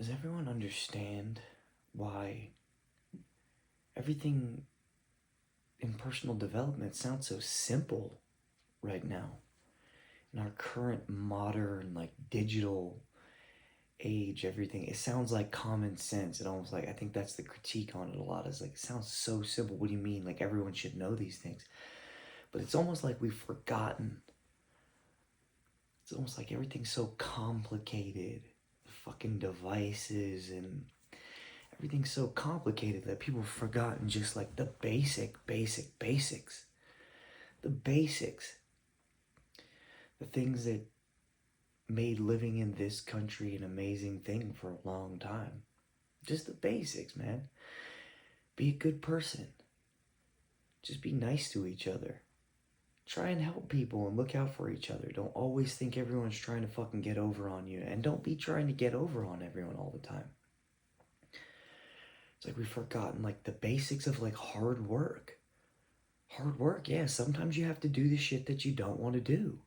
Does everyone understand why everything in personal development sounds so simple right now? In our current modern, like digital age, everything, it sounds like common sense. It almost like, I think that's the critique on it a lot, is like, it sounds so simple. What do you mean? Like, everyone should know these things. But it's almost like we've forgotten. It's almost like everything's so complicated. The fucking devices and everything's so complicated that people have forgotten just like the basics. The basics. The things that made living in this country an amazing thing for a long time. Just the basics, man. Be a good person. Just be nice to each other. Try and help people and look out for each other. Don't always think everyone's trying to fucking get over on you. And don't be trying to get over on everyone all the time. It's like we've forgotten like the basics of like hard work. Hard work, yeah. Sometimes you have to do the shit that you don't want to do.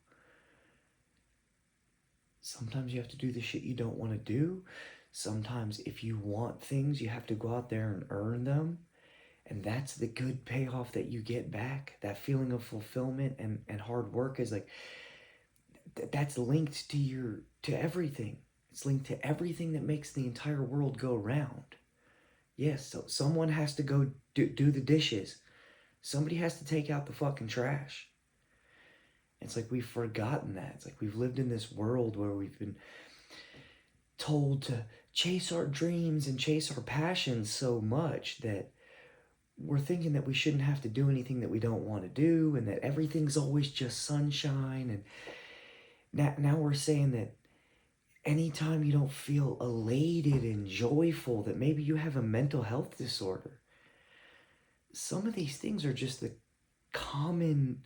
Sometimes you have to do the shit you don't want to do. Sometimes if you want things, you have to go out there and earn them. And that's the good payoff that you get back. That feeling of fulfillment and hard work is like, that's linked to everything. It's linked to everything that makes the entire world go round. Yes, so someone has to go do the dishes. Somebody has to take out the fucking trash. It's like we've forgotten that. It's like we've lived in this world where we've been told to chase our dreams and chase our passions so much that we're thinking that we shouldn't have to do anything that we don't want to do, and that everything's always just sunshine. And now we're saying that anytime you don't feel elated and joyful, that maybe you have a mental health disorder. Some of these things are just the common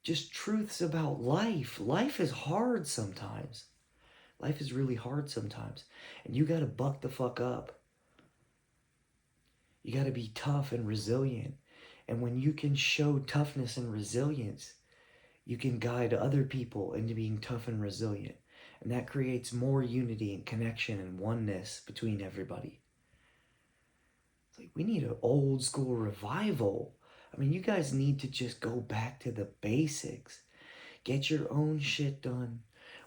just truths about life. Life is hard sometimes. Life is really hard sometimes. And you gotta buck the fuck up. You gotta be tough and resilient. And when you can show toughness and resilience, you can guide other people into being tough and resilient. And that creates more unity and connection and oneness between everybody. It's like we need an old school revival. I mean, you guys need to just go back to the basics. Get your own shit done.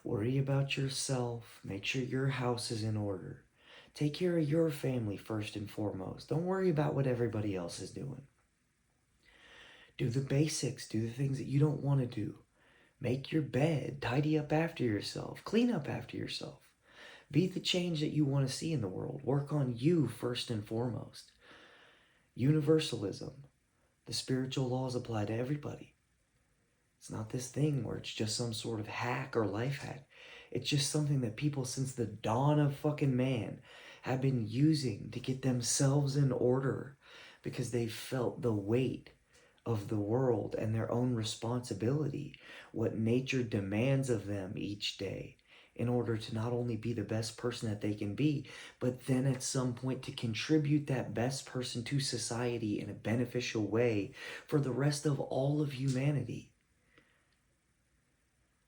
Worry about yourself. Make sure your house is in order. Take care of your family first and foremost. Don't worry about what everybody else is doing. Do the basics. Do the things that you don't want to do. Make your bed. Tidy up after yourself. Clean up after yourself. Be the change that you want to see in the world. Work on you first and foremost. Universalism. The spiritual laws apply to everybody. It's not this thing where it's just some sort of hack or life hack. It's just something that people since the dawn of fucking man have been using to get themselves in order because they felt the weight of the world and their own responsibility, what nature demands of them each day in order to not only be the best person that they can be, but then at some point to contribute that best person to society in a beneficial way for the rest of all of humanity.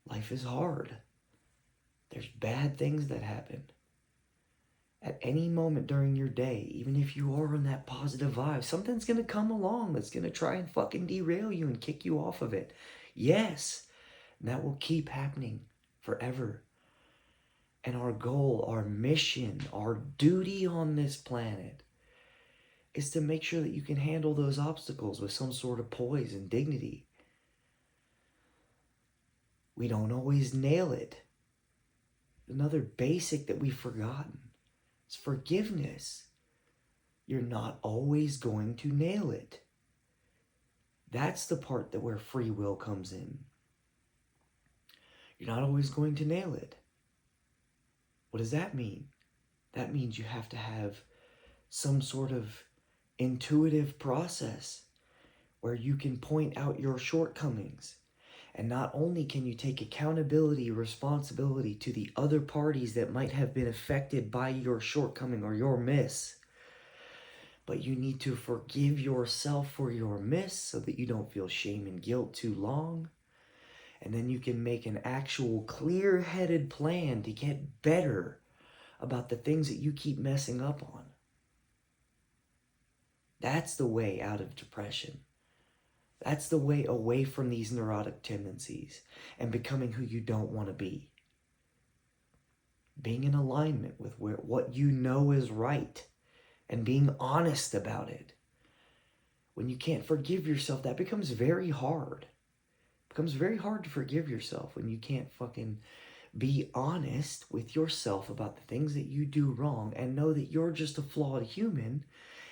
Life is hard. There's bad things that happen. At any moment during your day, even if you are on that positive vibe, something's going to come along that's going to try and fucking derail you and kick you off of it. Yes, and that will keep happening forever. And our goal, our mission, our duty on this planet is to make sure that you can handle those obstacles with some sort of poise and dignity. We don't always nail it. Another basic that we've forgotten is forgiveness. You're not always going to nail it. That's the part that where free will comes in. You're not always going to nail it. What does that mean? That means you have to have some sort of intuitive process where you can point out your shortcomings. And not only can you take accountability, responsibility to the other parties that might have been affected by your shortcoming or your miss, but you need to forgive yourself for your miss so that you don't feel shame and guilt too long. And then you can make an actual clear-headed plan to get better about the things that you keep messing up on. That's the way out of depression. That's the way away from these neurotic tendencies and becoming who you don't want to be. Being in alignment with what you know is right and being honest about it. When you can't forgive yourself, that becomes very hard. It becomes very hard to forgive yourself when you can't fucking be honest with yourself about the things that you do wrong and know that you're just a flawed human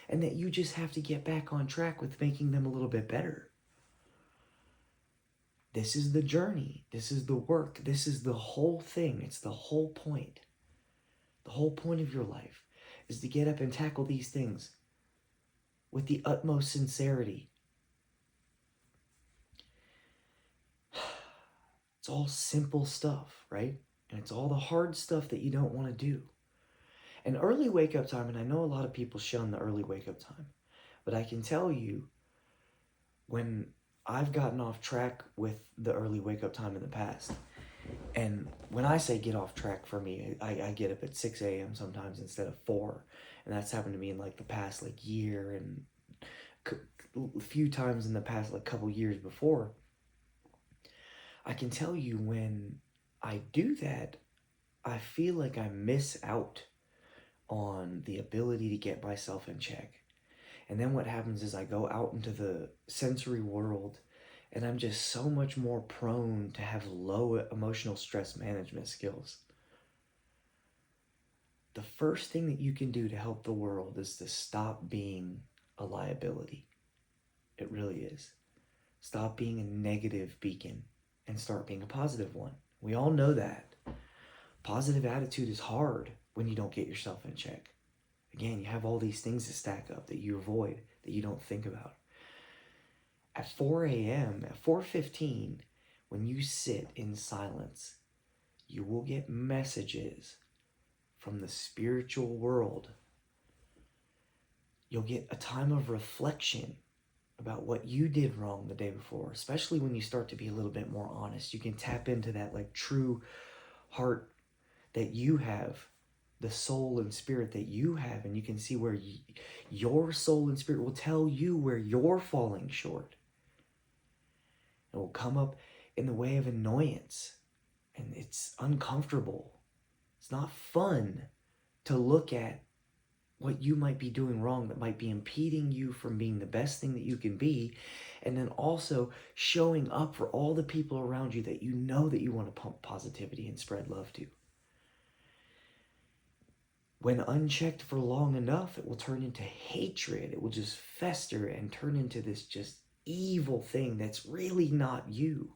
and that you just have to get back on track with making them a little bit better. This is the journey. This is the work. This is the whole thing. It's the whole point. The whole point of your life is to get up and tackle these things with the utmost sincerity. It's all simple stuff, right? And it's all the hard stuff that you don't want to do. An early wake-up time, and I know a lot of people shun the early wake-up time, but I can tell you, when I've gotten off track with the early wake-up time in the past, and when I say get off track, for me, I get up at 6 a.m. sometimes instead of 4, and that's happened to me in like the past like year and a few times in the past like couple years before. I can tell you when I do that, I feel like I miss out on the ability to get myself in check. And then what happens is I go out into the sensory world and I'm just so much more prone to have low emotional stress management skills. The first thing that you can do to help the world is to stop being a liability. It really is. Stop being a negative beacon and start being a positive one. We all know that. Positive attitude is hard when you don't get yourself in check. Again, you have all these things to stack up that you avoid, that you don't think about. At 4 a.m., at 4:15, when you sit in silence, you will get messages from the spiritual world. You'll get a time of reflection about what you did wrong the day before, especially when you start to be a little bit more honest. You can tap into that like true heart that you have, the soul and spirit that you have, and you can see where your soul and spirit will tell you where you're falling short. It will come up in the way of annoyance, and it's uncomfortable. It's not fun to look at what you might be doing wrong that might be impeding you from being the best thing that you can be, and then also showing up for all the people around you that you know that you want to pump positivity and spread love to. When unchecked for long enough, it will turn into hatred. It will just fester and turn into this just evil thing that's really not you.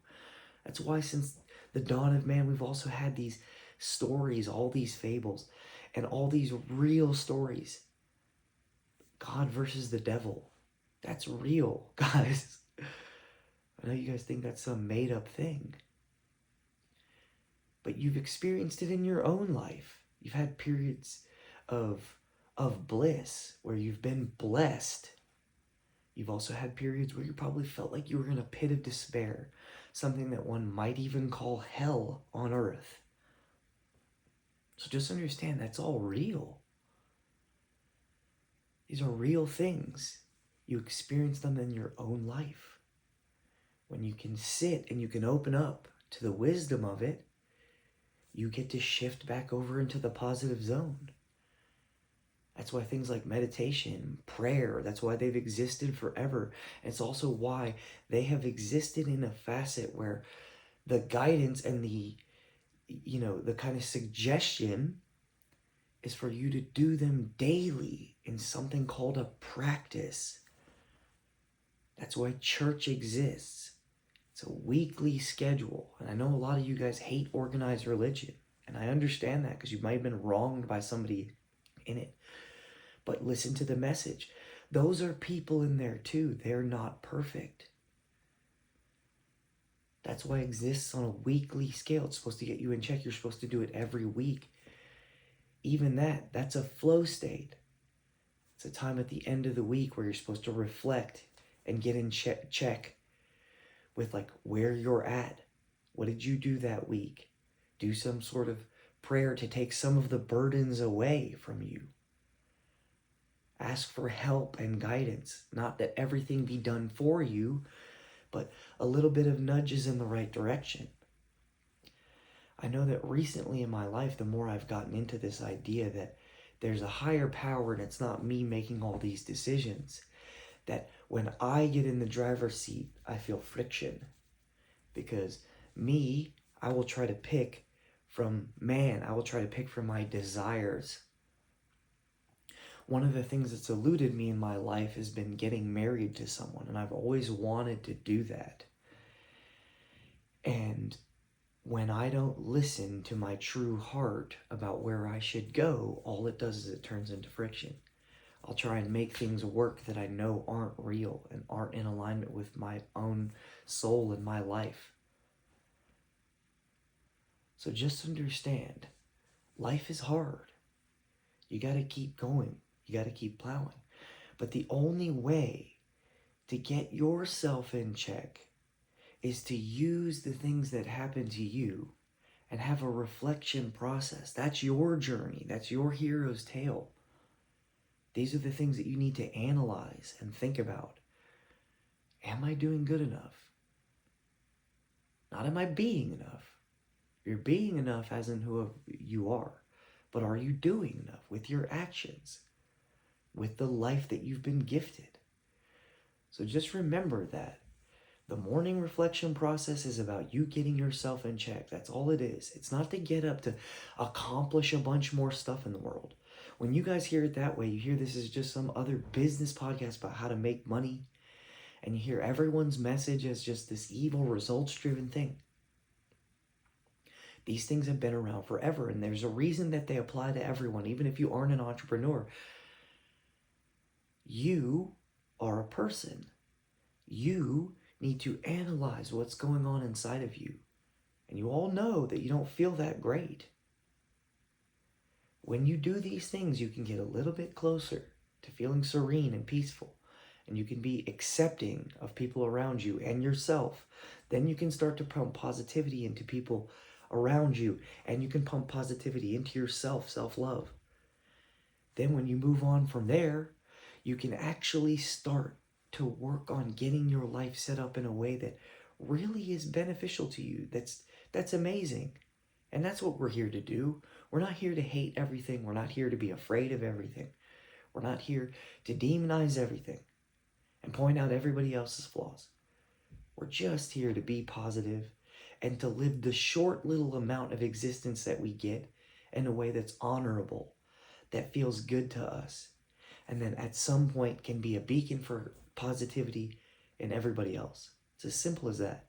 That's why since the dawn of man, we've also had these stories, all these fables, and all these real stories. God versus the devil. That's real, guys. I know you guys think that's some made up thing, but you've experienced it in your own life. You've had periods of bliss where you've been blessed. You've also had periods where you probably felt like you were in a pit of despair, something that one might even call hell on earth. So just understand that's all real. These are real things. You experience them in your own life. When you can sit and you can open up to the wisdom of it, you get to shift back over into the positive zone. That's why things like meditation, prayer, that's why they've existed forever. And it's also why they have existed in a facet where the guidance and the kind of suggestion is for you to do them daily in something called a practice. That's why church exists. It's a weekly schedule. And I know a lot of you guys hate organized religion. And I understand that because you might have been wronged by somebody in it. But listen to the message. Those are people in there too. They're not perfect. That's why it exists on a weekly scale. It's supposed to get you in check. You're supposed to do it every week. Even that's a flow state. It's a time at the end of the week where you're supposed to reflect and get in check with like where you're at. What did you do that week? Do some sort of prayer to take some of the burdens away from you. Ask for help and guidance. Not that everything be done for you, but a little bit of nudges in the right direction. I know that recently in my life, the more I've gotten into this idea that there's a higher power and it's not me making all these decisions, that when I get in the driver's seat, I feel friction. Because me, I will try to pick from man, I will try to pick from my desires. One of the things that's eluded me in my life has been getting married to someone, and I've always wanted to do that. And when I don't listen to my true heart about where I should go, all it does is it turns into friction. I'll try and make things work that I know aren't real and aren't in alignment with my own soul and my life. So just understand, life is hard. You got to keep going. You got to keep plowing. But the only way to get yourself in check is to use the things that happen to you and have a reflection process. That's your journey. That's your hero's tale. These are the things that you need to analyze and think about. Am I doing good enough? Not am I being enough? You're being enough as in who you are. But are you doing enough with your actions? With the life that you've been gifted? So just remember that the morning reflection process is about you getting yourself in check. That's all it is. It's not to get up to accomplish a bunch more stuff in the world. When you guys hear it that way, you hear this is just some other business podcast about how to make money, and you hear everyone's message as just this evil, results-driven thing. These things have been around forever, and there's a reason that they apply to everyone, even if you aren't an entrepreneur. You are a person. You need to analyze what's going on inside of you. And you all know that you don't feel that great. When you do these things, you can get a little bit closer to feeling serene and peaceful. And you can be accepting of people around you and yourself. Then you can start to pump positivity into people around you. And you can pump positivity into yourself, self-love. Then when you move on from there, you can actually start to work on getting your life set up in a way that really is beneficial to you. That's amazing. And that's what we're here to do. We're not here to hate everything. We're not here to be afraid of everything. We're not here to demonize everything and point out everybody else's flaws. We're just here to be positive and to live the short little amount of existence that we get in a way that's honorable, that feels good to us, and then at some point can be a beacon for positivity in everybody else. It's as simple as that.